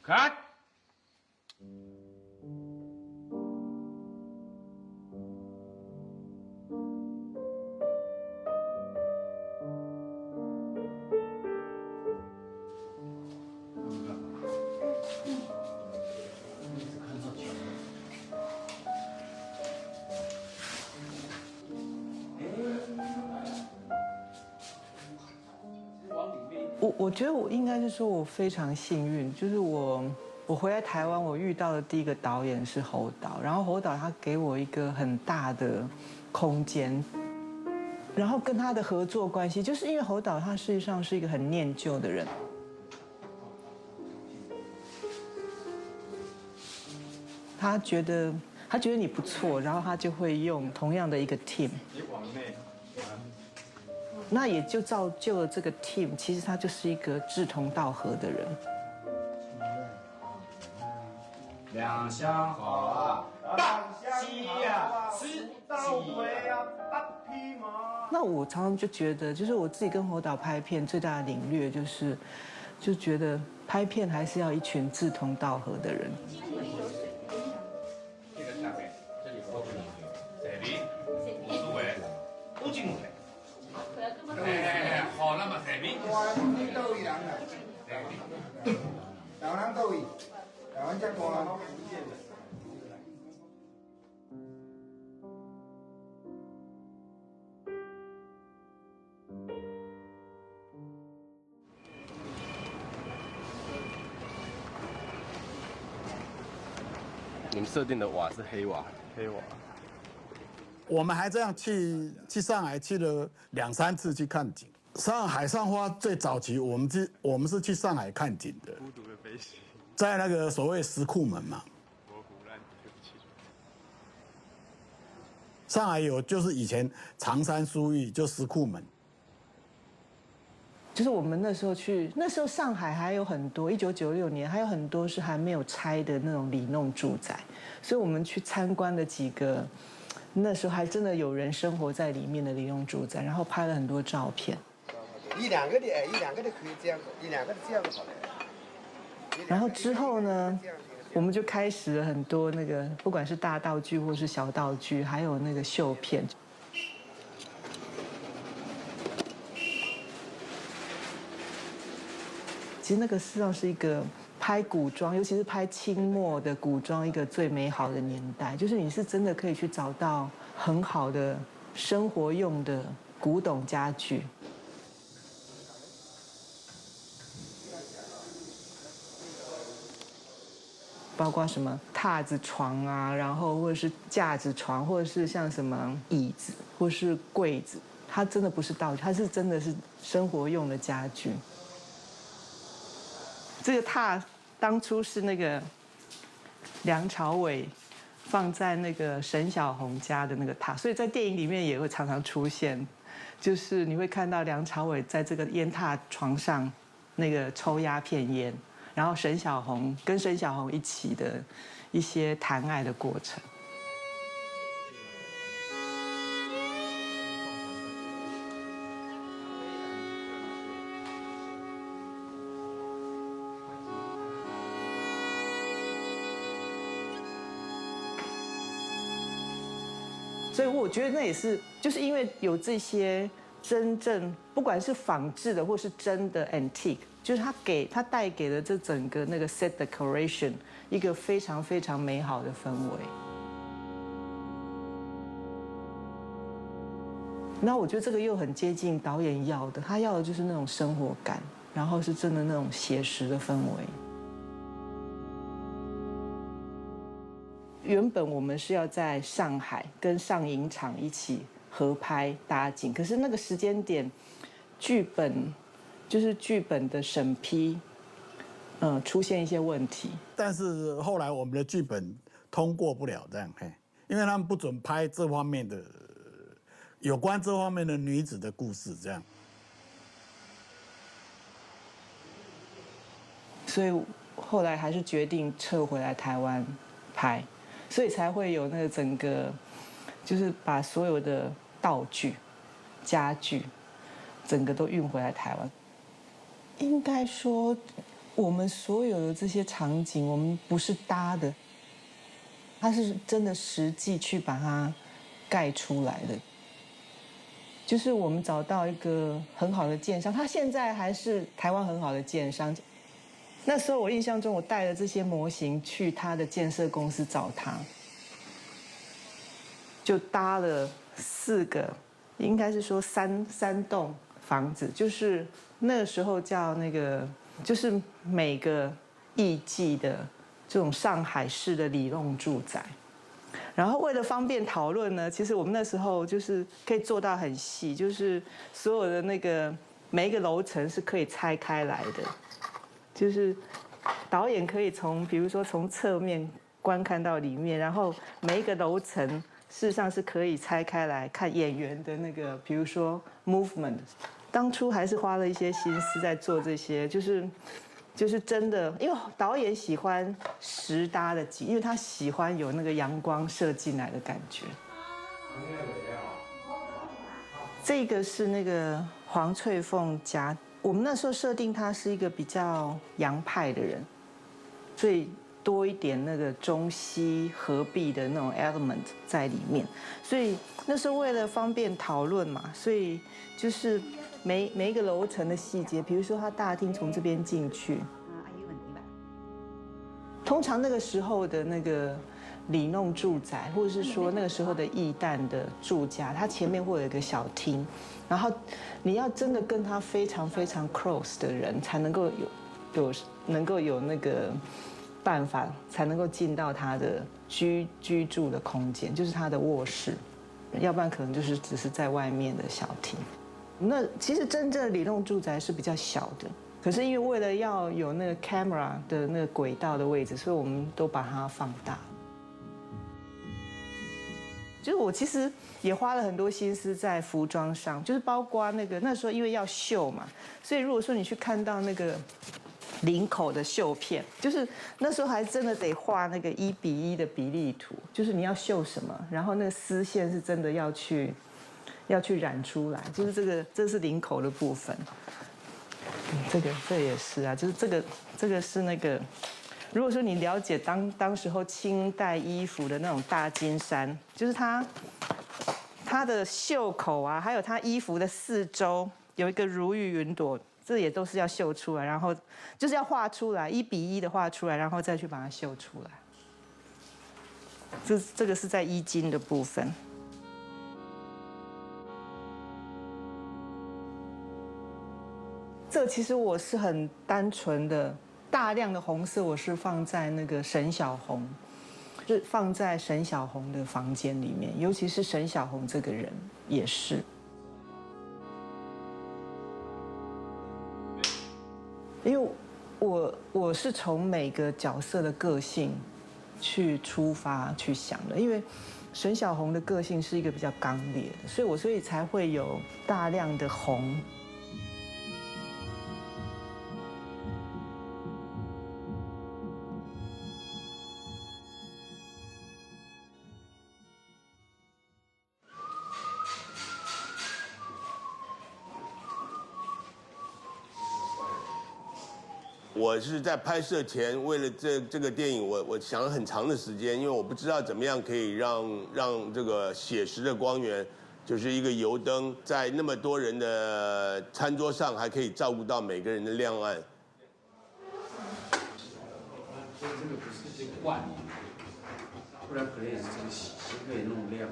看。我觉得我应该是说，我非常幸运，就是我回来台湾，我遇到的第一个导演是侯导，然后侯导他给我一个很大的空间，然后跟他的合作关系，就是因为侯导他实际上是一个很念旧的人，他觉得你不错，然后他就会用同样的一个 team。那也就造就了这个 team， 其实他就是一个志同道合的人。两相好啊，八鸡呀，十几呀，八匹马。那我常常就觉得，就是我自己跟侯导拍片最大的领略就是，就觉得拍片还是要一群志同道合的人。这个下面，这里不能有，这里五位，五进位。哎，好了嘛，这边。你到位人啊？台湾到位，台湾这大。你们设定的瓦是黑瓦，黑瓦。我们还这样去上海去了2、3次去看景。上海上花最早期，我们是去上海看景的。孤独的飞行。在那个所谓石库门嘛。我胡乱，对不起。上海有就是以前长山书寓就石库门。就是我们那时候去，那时候上海还有很多，1996年还有很多是还没有拆的那种里弄住宅，所以我们去参观了几个，那时候还真的有人生活在里面的里弄住宅，然后拍了很多照片。一两个的可以这样，一两个的这样好了。然后之后呢，我们就开始了很多那个，不管是大道具或是小道具，还有那个绣片。其实那个事实上是一个拍古装，尤其是拍清末的古装，一个最美好的年代。就是你是真的可以去找到很好的生活用的古董家具，包括什么榻子床啊，然后或者是架子床，或者是像什么椅子，或是柜子，它真的不是道具，它是真的是生活用的家具。这个榻当初是那个梁朝伟放在那个沈小红家的那个榻，所以在电影里面也会常常出现，就是你会看到梁朝伟在这个烟榻床上那个抽鸦片烟，然后沈小红跟沈小红一起的一些谈爱的过程。所以我觉得那也是，就是因为有这些真正不管是仿制的或是真的 antique， 就是它带给了这整个那个 set decoration 一个非常非常美好的氛围。那我觉得这个又很接近导演要的，他要的就是那种生活感，然后是真的那种写实的氛围。原本我们是要在上海跟上影厂一起合拍搭景，可是那个时间点，剧本的审批，出现一些问题。但是后来我们的剧本通过不了这样，嘿，因为他们不准拍这方面的有关这方面的女子的故事这样。所以后来还是决定撤回来台湾拍，所以才会有那个整个，就是把所有的道具、家具，整个都运回来台湾。应该说，我们所有的这些场景，我们不是搭的，它是真的实际去把它盖出来的。就是我们找到一个很好的建商，他现在还是台湾很好的建商。那时候我印象中，我带了这些模型去他的建设公司找他，就搭了4个，应该是说三栋房子，就是那个时候叫那个，就是每个艺伎的这种上海式的里弄住宅。然后为了方便讨论呢，其实我们那时候就是可以做到很细，就是所有的那个每一个楼层是可以拆开来的。就是导演可以比如说从侧面观看到里面，然后每一个楼层事实上是可以拆开来看演员的那个，比如说 movement。当初还是花了一些心思在做这些，就是真的，因为导演喜欢实搭的景，因为他喜欢有那个阳光射进来的感觉。这个是那个黄翠凤家。我们那时候设定他是一个比较洋派的人，所以多一点那个中西合璧的那种 element 在里面。所以那时候为了方便讨论嘛，所以就是每一个楼层的细节，比如说他大厅从这边进去，通常那个时候的那个里弄住宅，或者是说那个时候的艺旦的住家，它前面会有一个小厅，然后你要真的跟他非常非常 close 的人，才能够有那个办法，才能够进到他的居住的空间，就是他的卧室，要不然可能就是只是在外面的小厅。那其实真正的里弄住宅是比较小的。可是因为为了要有那个 camera 的那个轨道的位置，所以我们都把它放大。就是我其实也花了很多心思在服装上，就是包括那时候因为要绣嘛，所以如果说你去看到那个领口的绣片，就是那时候还真的得画那个1:1的比例图，就是你要绣什么，然后那个丝线是真的要去染出来，就是这是领口的部分。这也是啊，就是这个是那个，如果说你了解当时候清代衣服的那种大金衫，就是它的袖口啊，还有它衣服的四周有一个如意云朵，这也都是要绣出来，然后就是要画出来1:1的画出来，然后再去把它绣出来。这个是在衣襟的部分。这其实我是很单纯的，大量的红色我是放在那个沈小红，是放在沈小红的房间里面，尤其是沈小红这个人也是。因为我是从每个角色的个性去出发去想的，因为沈小红的个性是一个比较刚烈的，所以才会有大量的红。我是在拍摄前，为了这个电影，我想了很长的时间，因为我不知道怎么样可以让这个写实的光源，就是一个油灯，在那么多人的餐桌上，还可以照顾到每个人的亮暗。所以这个不是这个罐，不然可能也是这个洗可以弄亮。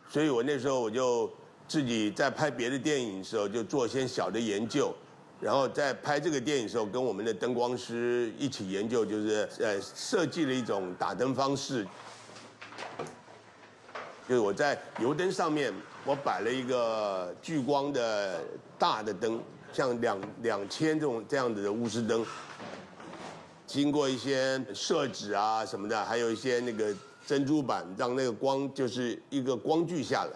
所以我那时候我就自己在拍别的电影的时候，就做一些小的研究，然后在拍这个电影的时候，跟我们的灯光师一起研究，就是设计了一种打灯方式。就是我在油灯上面，我摆了一个聚光的大的灯，像2000这样子的钨丝灯。经过一些摄纸啊什么的，还有一些那个珍珠板，让那个光就是一个光锯下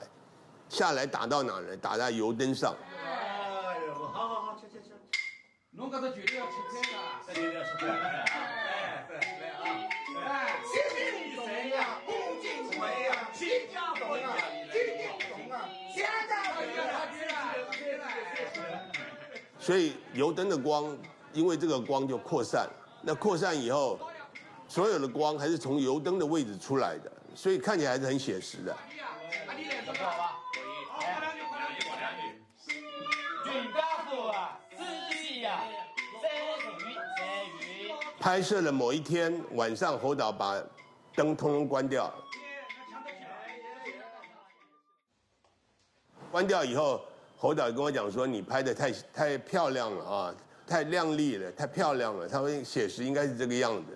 来打到哪呢？打在油灯上。哎呦，好，去。侬搿个绝对要吃菜的，这绝对要吃菜。来啊！哎，新民谁呀？公进谁呀？新疆东呀，新疆东啊，现在所以油灯的光，因为这个光就扩散，那扩散以后，所有的光还是从油灯的位置出来的，所以看起来还是很写实的。拍摄的某一天晚上，侯导把灯通通关掉。关掉以后，侯导跟我讲说：“你拍的太漂亮了啊，太亮丽了，太漂亮了。他说写实应该是这个样子。”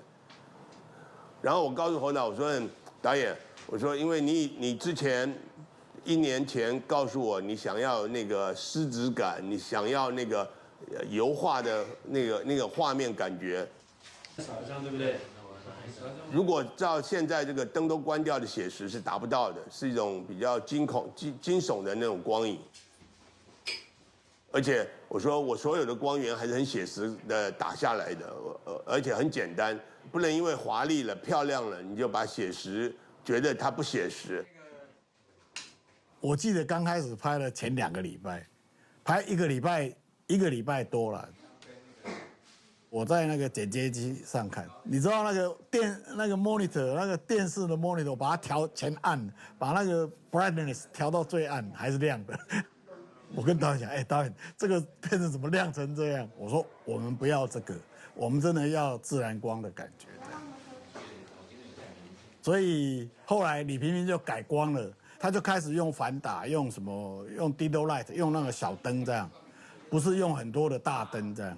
然后我告诉侯导，我说：“导演，我说因为你之前1年前告诉我你想要那个湿纸感，你想要那个油画的那个画面感觉。”对不对？如果照现在这个灯都关掉的写实是达不到的，是一种比较惊悚的那种光影。而且我说我所有的光源还是很写实的打下来的，而且很简单，不能因为华丽了、漂亮了，你就把写实觉得它不写实。我记得刚开始拍的前2个礼拜，拍1个礼拜多了。我在那个剪接机上看，你知道那个 monitor 那个电视的 monitor， 我把它调全暗，把那个 brightness 调到最暗，还是亮的。我跟导演讲，导演，这个片子怎么亮成这样？我说我们不要这个，我们真的要自然光的感觉。所以后来李平平就改光了，他就开始用反打，用 dido light， 用那个小灯这样，不是用很多的大灯这样。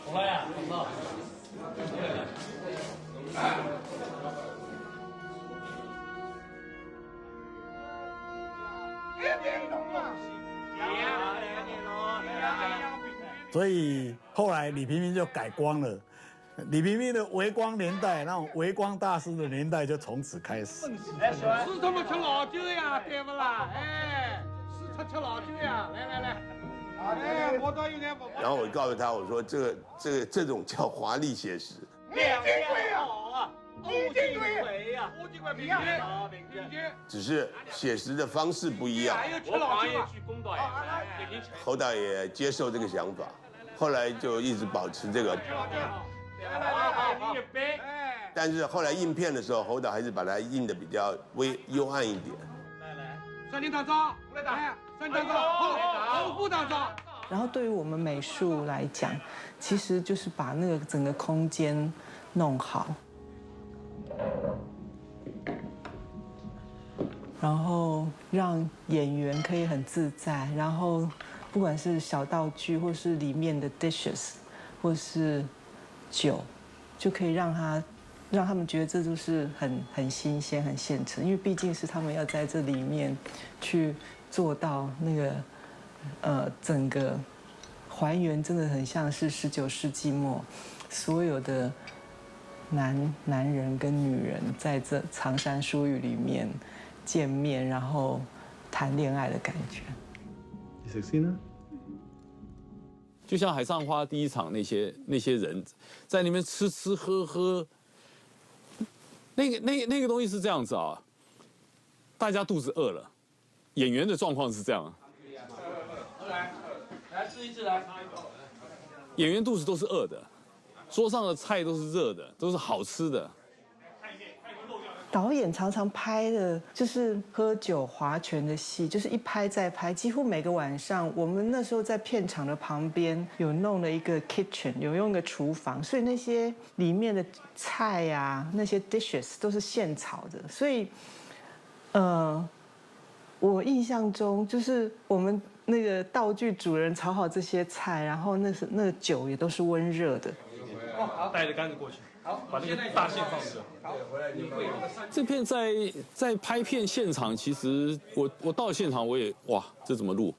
我呀，广告。所以后来李平平就改光了，李平平的微光年代，那种微光大师的年代就从此开始。是他们吃老酒呀，对不啦？是吃老酒呀，来。我倒应该不。然后我告诉他，我说这种叫华丽写实。两件好啊，欧金贵呀，欧金贵平均。只是写实的方式不一样。我行业去公导演，侯导也接受这个想法，后来就一直保持这个。但是后来印片的时候，侯导还是把它印的比较微幽暗一点。来，三点打招，来打，三点打招，好，不打招。然后对于我们美术来讲，其实就是把那个整个空间弄好，然后让演员可以很自在，然后不管是小道具，或是里面的 dishes， 或是酒，就可以让他们觉得这就是很新鲜、很现成，因为毕竟是他们要在这里面去做到那个。整个还原真的很像是19世纪末，所有的男人跟女人在这长山书寓里面见面，然后谈恋爱的感觉。你食先啦。就像海上花第1场那些人在那边吃喝喝，那个东西是这样子啊，大家肚子饿了，演员的状况是这样。来试一次来。演员肚子都是饿的，桌上的菜都是热的，都是好吃的。导演常常拍的就是喝酒划拳的戏，就是一拍再拍，几乎每个晚上。我们那时候在片场的旁边有弄了一个 kitchen， 有用一个厨房，所以那些里面的菜呀、那些 dishes 都是现炒的。所以，我印象中就是我们那个道具主人炒好这些菜，然后那个酒也都是温热的。带着杆子过去。把那个大线放着。这片在拍片现场，其实我到现场我也哇，这怎么录？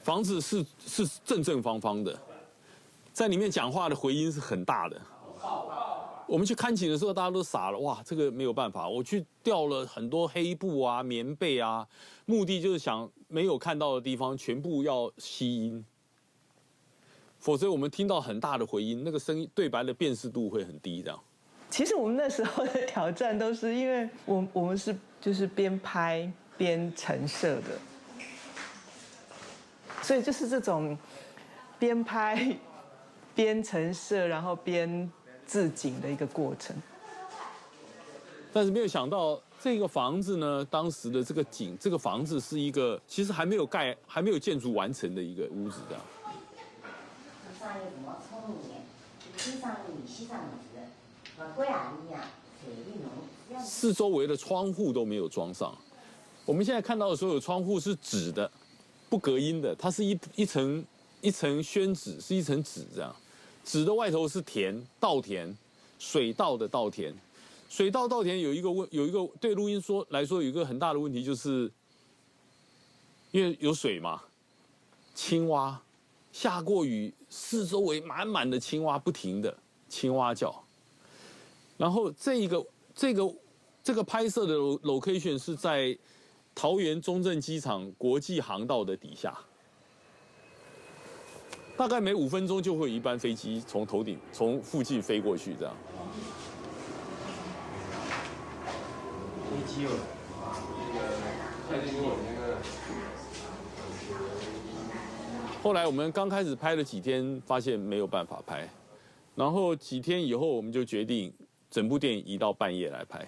房子是正正方方的，在里面讲话的回音是很大的。我们去看景的时候，大家都傻了，哇，这个没有办法。我去调了很多黑布啊、棉被啊，目的就是想没有看到的地方全部要吸音。否则我们听到很大的回音，那个声音对白的辨识度会很低，这样。其实我们那时候的挑战都是因为我们是就是边拍边陈设的，所以就是这种边拍边陈设，然后边置景的一个过程。但是没有想到这个房子呢，当时的这个房子是一个其实还没有建筑完成的一个屋子，这样。上有什么聪明，西上米西上米子，龟啊米啊，水利农。四周围的窗户都没有装上。我们现在看到的所有窗户是纸的，不隔音的，它是一层宣纸，是一层纸这样。纸的外头是稻田，水稻的稻田。水稻稻田有一个对录音来说有一个很大的问题，就是因为有水嘛，青蛙。下过雨，四周围满满的青蛙，不停的青蛙叫。然后这个拍摄的 location 是在桃园中正机场国际航道的底下，大概每5分钟就会有一班飞机从附近飞过去，这样。飞机哦，那个太多了，那个。后来我们刚开始拍了几天，发现没有办法拍，然后几天以后我们就决定整部电影移到半夜来拍。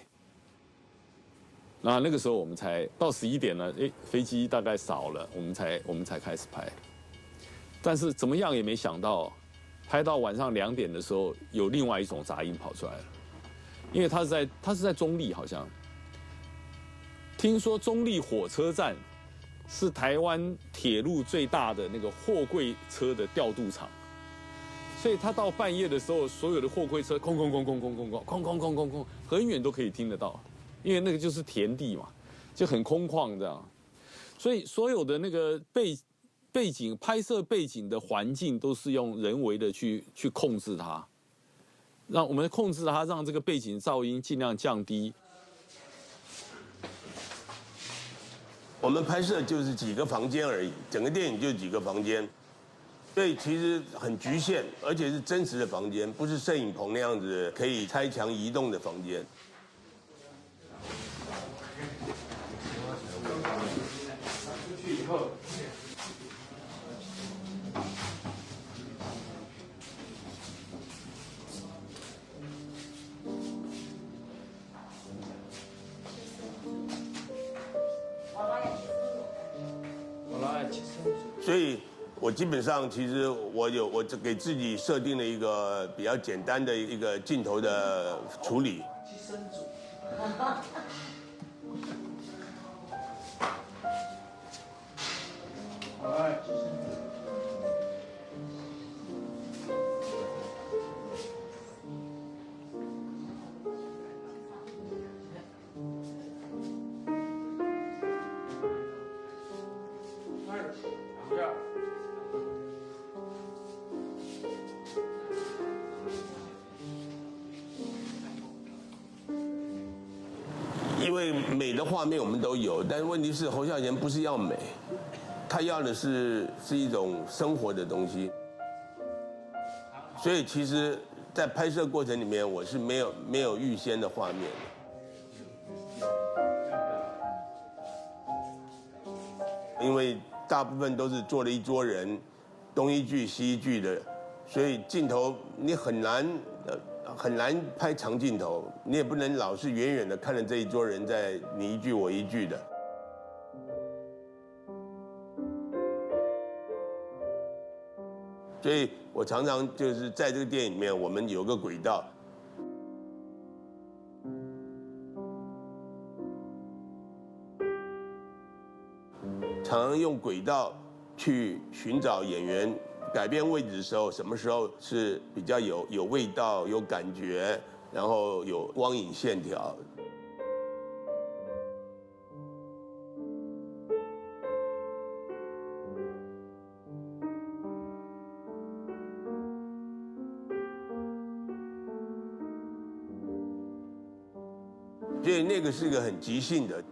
那个时候我们才到11点了，飞机大概少了，我们才开始拍。但是怎么样也没想到，拍到晚上2点的时候，有另外一种杂音跑出来了，因为它是在中立，好像听说中立火车站。是台湾铁路最大的那个货柜车的调度场，所以他到半夜的时候，所有的货柜车空，很远都可以听得到，因为那个就是田地嘛，就很空旷这样，所以所有的那个背景拍摄背景的环境都是用人为的去控制它，让我们控制它，让这个背景噪音尽量降低。我们拍摄就是几个房间而已，整个电影就几个房间，所以其实很局限，而且是真实的房间，不是摄影棚那样子可以拆墙移动的房间。出去以后。所以，我基本上其实我给自己设定了一个比较简单的一个镜头的处理。因为美的画面我们都有，但是问题是侯孝贤不是要美，他要的是一种生活的东西。所以其实，在拍摄过程里面，我是没有预先的画面。因为大部分都是坐了一桌人，东一句西一句的，所以镜头你很难拍长镜头，你也不能老是远远的看着这一桌人在你一句我一句的。所以我常常就是在这个电影里面，我们有个轨道。常常用轨道去寻找演员改变位置的时候，什么时候是比较有味道、有感觉，然后有光影线条。所以那个是一个很即兴的，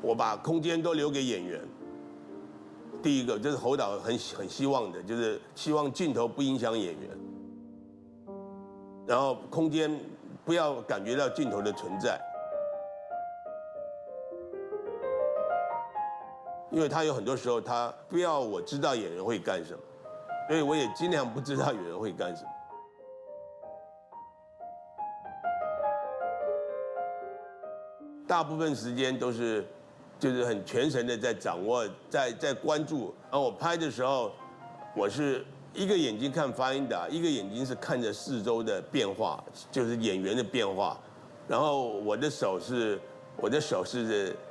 我把空间都留给演员。第一个就是侯导很希望的，就是希望镜头不影响演员，然后空间不要感觉到镜头的存在，因为他有很多时候他不要我知道演员会干什么，所以我也尽量不知道演员会干什么。大部分时间都是，就是很全神的在掌握，在关注。然后我拍的时候，我是一个眼睛看发音的，一个眼睛是看着四周的变化，就是演员的变化。然后我的手是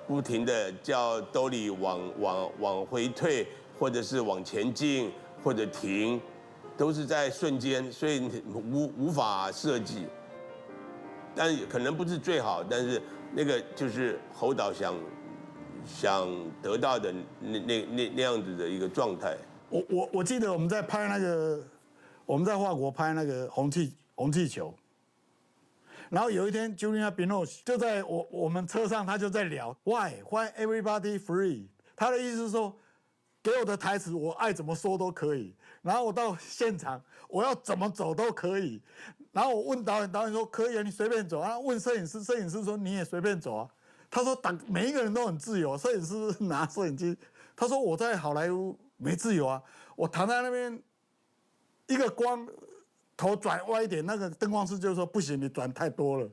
不停的叫兜里往回退，或者是往前进，或者停，都是在瞬间，所以无法设计。但是可能不是最好，但是那个就是侯导想得到的那样子的一个状态。我记得我们在拍那个，我们在法国拍那个红气球，然后有一天 Juliana Binoche 就在我们车上，他就在聊 Why everybody free？ 他的意思是说，给我的台词我爱怎么说都可以，然后我到现场我要怎么走都可以。然后我问导演，导演说可以啊，你随便走啊。问摄影师，摄影师说你也随便走啊。他说每一个人都很自由，摄影师拿摄影机。他说我在好莱坞没自由啊，我躺在那边，一个光头转歪一点，那个灯光师就说不行，你转太多了。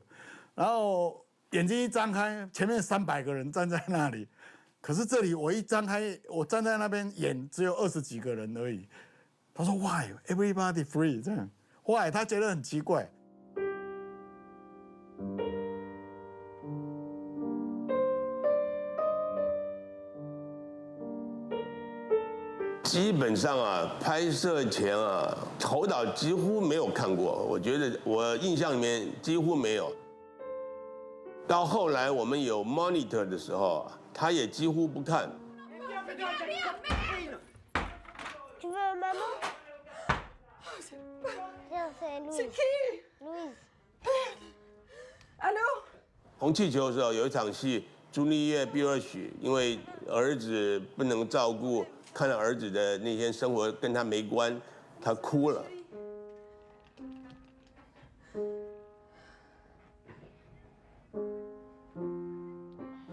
然后眼睛一张开，前面300个人站在那里，可是这里我一张开，我站在那边演只有20几个人而已。他说 Why everybody free 这样。Why？ 他觉得很奇怪。基本上啊，拍摄前啊，侯导几乎没有看过，我觉得我印象里面几乎没有。到后来我们有 monitor 的时候，他也几乎不看。C'est qui Louise. Allô 红气球的时候有一场戏，朱丽叶·比尔许因为儿子不能照顾，看到儿子的那些生活跟他没关，他哭了。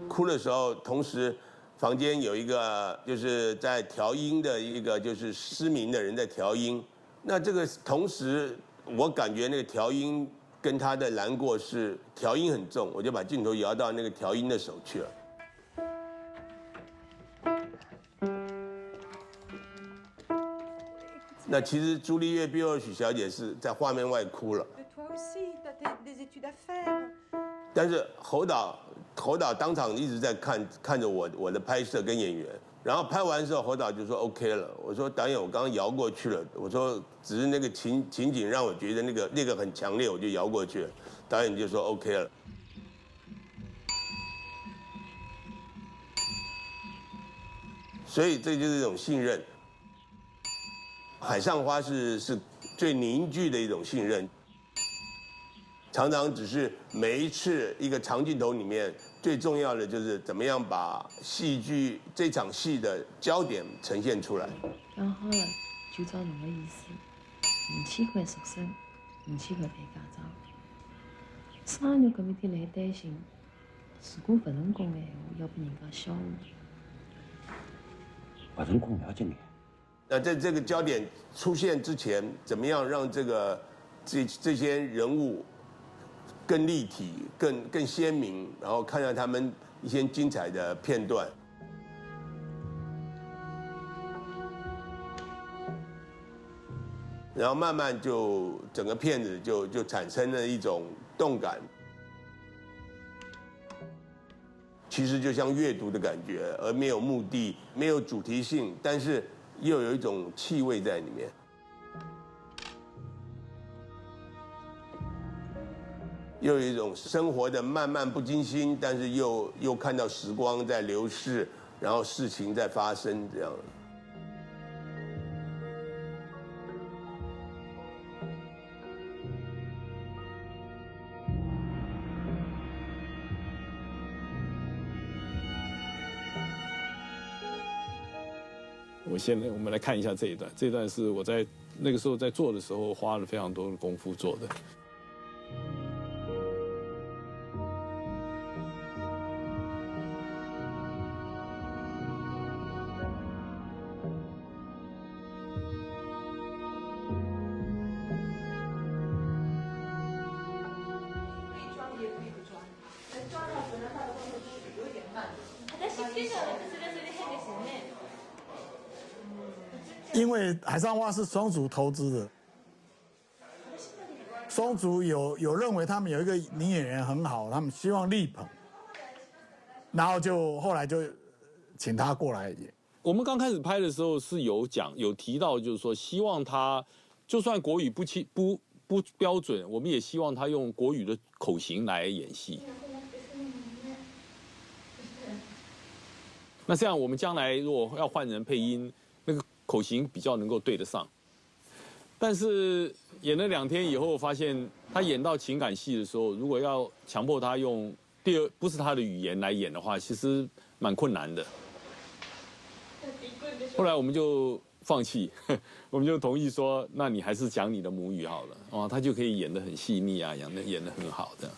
哭的时候，同时房间有一个就是在调音的一个就是失明的人在调音，那这个同时我感觉那个调音跟他的难过是调音很重，我就把镜头摇到那个调音的手去了。那其实朱丽叶·比尔许小姐是在画面外哭了。但是侯导当场一直在看着我的拍摄跟演员，然后拍完之后侯导就说 OK 了。我说导演，我刚刚摇过去了。我说只是那个情景让我觉得那个很强烈，我就摇过去了。导演就说 OK 了。所以这就是一种信任。海上花是最凝聚的一种信任。常常只是每一次一个长镜头里面最重要的就是怎么样把戏剧这场戏的焦点呈现出来。讲好了，就照侬个意思，5000块赎身，5000块赔驾照。商业搿面点来担心，如果不成功的闲话，要被人家笑话。不成功了解你。那在这个焦点出现之前，怎么样让这些人物更立体、更鲜明，然后看到他们一些精彩的片段。然后慢慢就整个片子就产生了一种动感，其实就像阅读的感觉，而没有目的，没有主题性，但是又有一种气味在里面。又有一种生活的漫漫不经心，但是又看到时光在流逝，然后事情在发生这样。我们来看一下这一段，这一段是我在那个时候在做的时候花了非常多的功夫做的。因为海上花是松竹投资的，松竹有认为他们有一个女演员很好，他们希望力捧，然后后来就请他过来演。我们刚开始拍的时候是有提到，就是说希望他就算国语不标准，我们也希望他用国语的口型来演戏。那这样我们将来如果要换人配音，那个口型比较能够对得上。但是演了2天以后，发现他演到情感戏的时候，如果要强迫他用不是他的语言来演的话，其实蛮困难的。后来我们就放弃，我们就同意说，那你还是讲你的母语好了，哦，他就可以演得很细腻啊，演得很好的。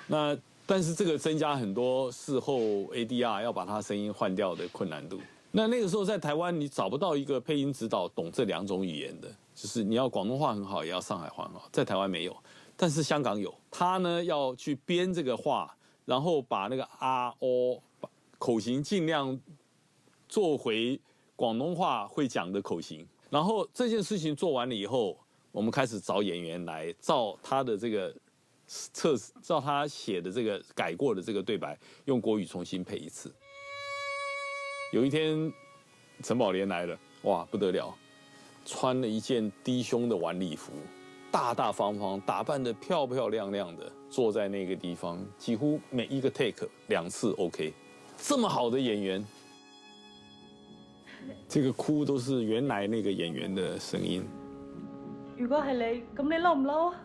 那但是这个增加很多事后 ADR 要把他声音换掉的困难度。那个时候在台湾你找不到一个配音指导懂这2种语言的，就是你要广东话很好，也要上海话很好，在台湾没有，但是香港有。他呢要去编这个话，然后把那个口型尽量做回广东话会讲的口型。然后这件事情做完了以后，我们开始找演员来照他的这个照他写的这个改过的这个对白，用国语重新配一次。有一天，陈宝莲来了，哇，不得了，穿了一件低胸的晚礼服，大大方方，打扮得漂漂亮亮的，坐在那个地方，几乎每一个 take 2次 OK。这么好的演员，这个哭都是原来那个演员的声音。如果係你，咁你嬲唔嬲啊？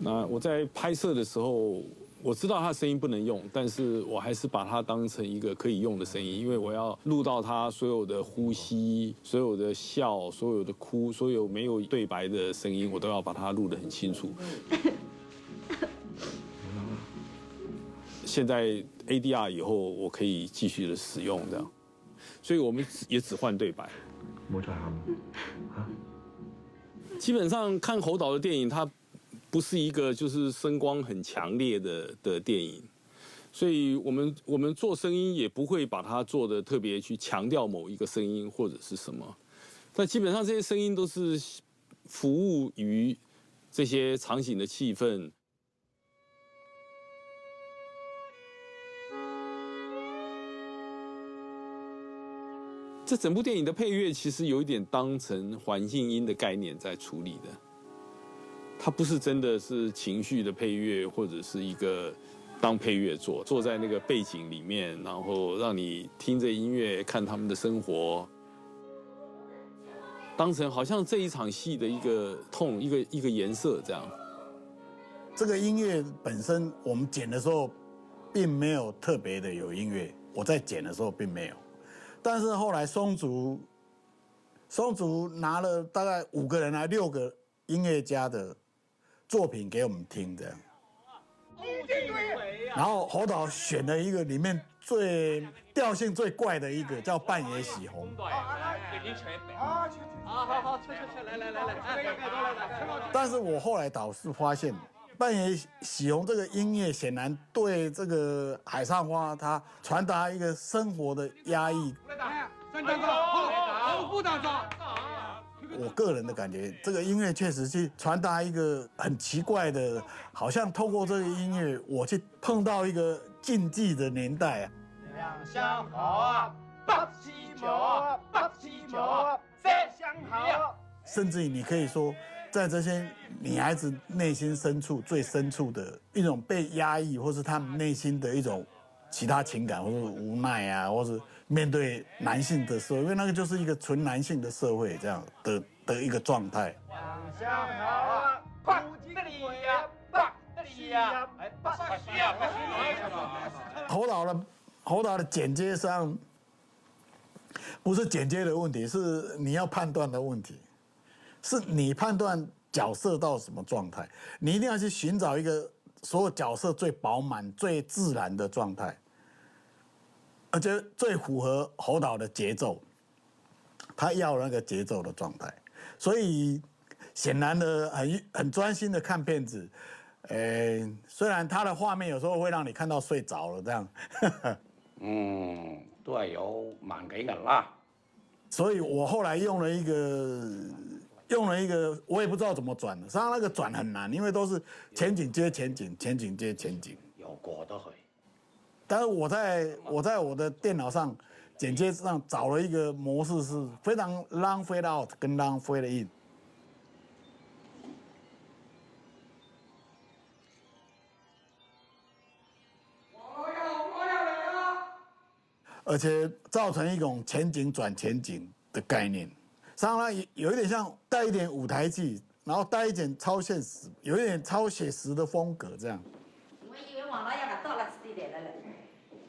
那我在拍摄的时候，我知道他声音不能用，但是我还是把它当成一个可以用的声音，因为我要录到他所有的呼吸、所有的笑、所有的哭、所有没有对白的声音，我都要把它录得很清楚。现在 ADR 以后，我可以继续的使用这样，所以我们也只换对白。冇再喊啊！基本上看侯导的电影，他不是一个就是声光很强烈的电影，所以我们做声音也不会把它做的特别去强调某一个声音或者是什么，但基本上这些声音都是服务于这些场景的气氛。这整部电影的配乐其实有一点当成环境音的概念在处理的。它不是真的是情绪的配乐，或者是一个当配乐坐在那个背景里面，然后让你听着音乐看他们的生活，当成好像这一场戏的一个痛，一个颜色这样。这个音乐本身我们剪的时候并没有特别的有音乐，我在剪的时候并没有，但是后来松竹拿了大概5个人来6个音乐家的作品给我们听，这样。然后侯导选了一个里面最调性最怪的一个，叫《半野喜红》。好，来，但是我后来导师发现，《半野喜红》这个音乐显然对这个海上花它传达一个生活的压抑。我个人的感觉，这个音乐确实去传达一个很奇怪的，好像透过这个音乐，我去碰到一个禁忌的年代啊。2相好，849，849，相好。甚至于你可以说，在这些女孩子内心深处最深处的一种被压抑，或是她们内心的一种其他情感，或是无奈啊，或是面对男性的社会，因为那个就是一个纯男性的社会这样的一个状态。相好，棒这里呀，棒这里呀，哎，棒需要。侯导的剪接上，不是剪接的问题，是你要判断的问题，是你判断角色到什么状态，你一定要去寻找一个所有角色最饱满、最自然的状态，而且最符合侯导的节奏，他要那个节奏的状态，所以显然的很专心的看片子，虽然他的画面有时候会让你看到睡着了这样，都係有萬幾人啦。所以我後來用了一個，我也不知道怎麼轉的，實際上那個轉很難，因為都是前景接前景，前景接前景，又過得去。但是我在我的電腦上剪接上找了一個模式，是非常 long fade out 跟 long fade in。而且造成一种前景转前景的概念，实际上它有一点像带一点舞台剧，然后带一点超现实，有一点超写实的风格这样。我以为王老爷勿到了此地来了嘞，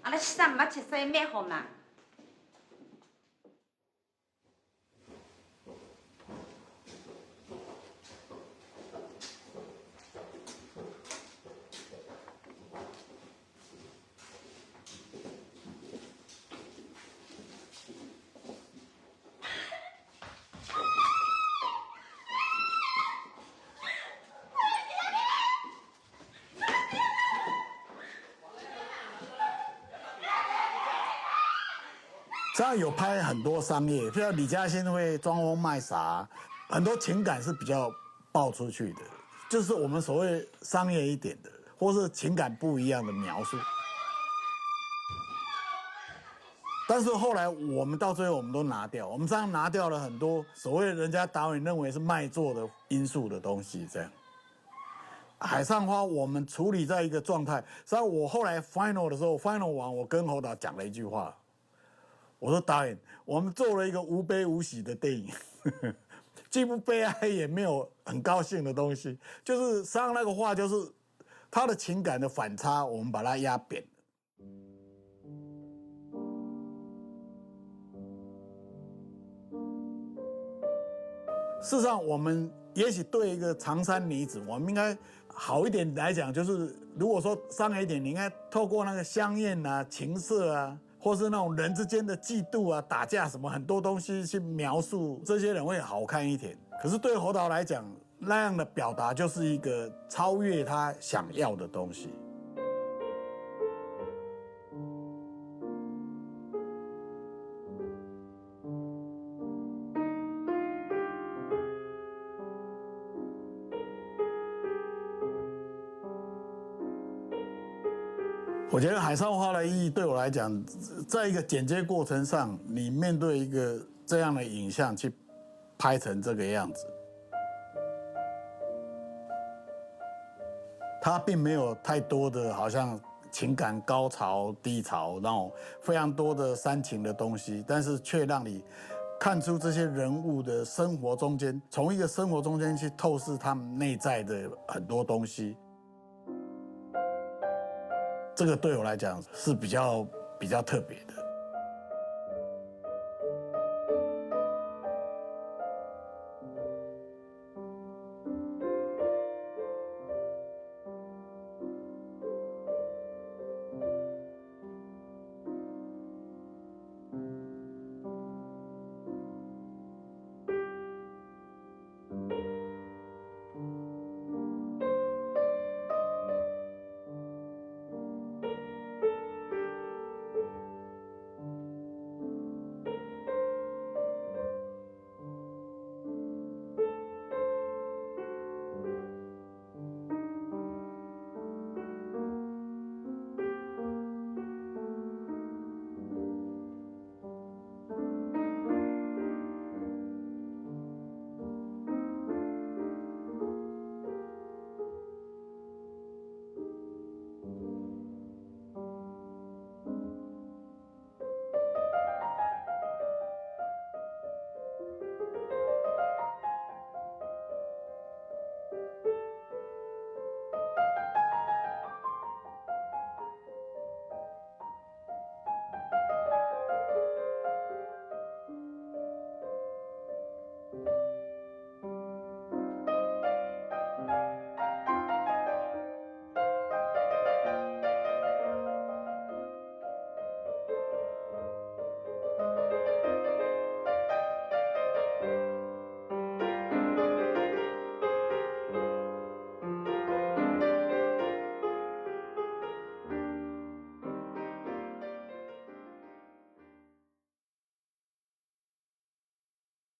阿拉西藏没吃，所以蛮好嘛。这样有拍很多商业，譬如李嘉欣会装疯卖傻，很多情感是比较爆出去的，就是我们所谓商业一点的，或是情感不一样的描述。但是后来我们到最后我们都拿掉，我们这样拿掉了很多所谓人家导演认为是卖座的因素的东西，这样。海上花我们处理在一个状态，所以我后来 final 的时候 ，final 完我跟侯导讲了一句话。我说导演，我们做了一个无悲无喜的电影，既不悲哀也没有很高兴的东西，就是上那个话就是他的情感的反差，我们把它压扁。事实上，我们也许对一个长衫女子，我们应该好一点来讲，就是如果说商业一点，你应该透过那个香艳啊、情色啊。或是那种人之间的嫉妒啊、打架什么很多东西去描述，这些人会好看一点。可是对侯导来讲，那样的表达就是一个超越他想要的东西。我觉得海上花的意义对我来讲，在一个剪接过程上，你面对一个这样的影像去拍成这个样子，它并没有太多的好像情感高潮低潮那种非常多的煽情的东西，但是却让你看出这些人物的生活中间，从一个生活中间去透视他们内在的很多东西。这个对我来讲是比较特别的。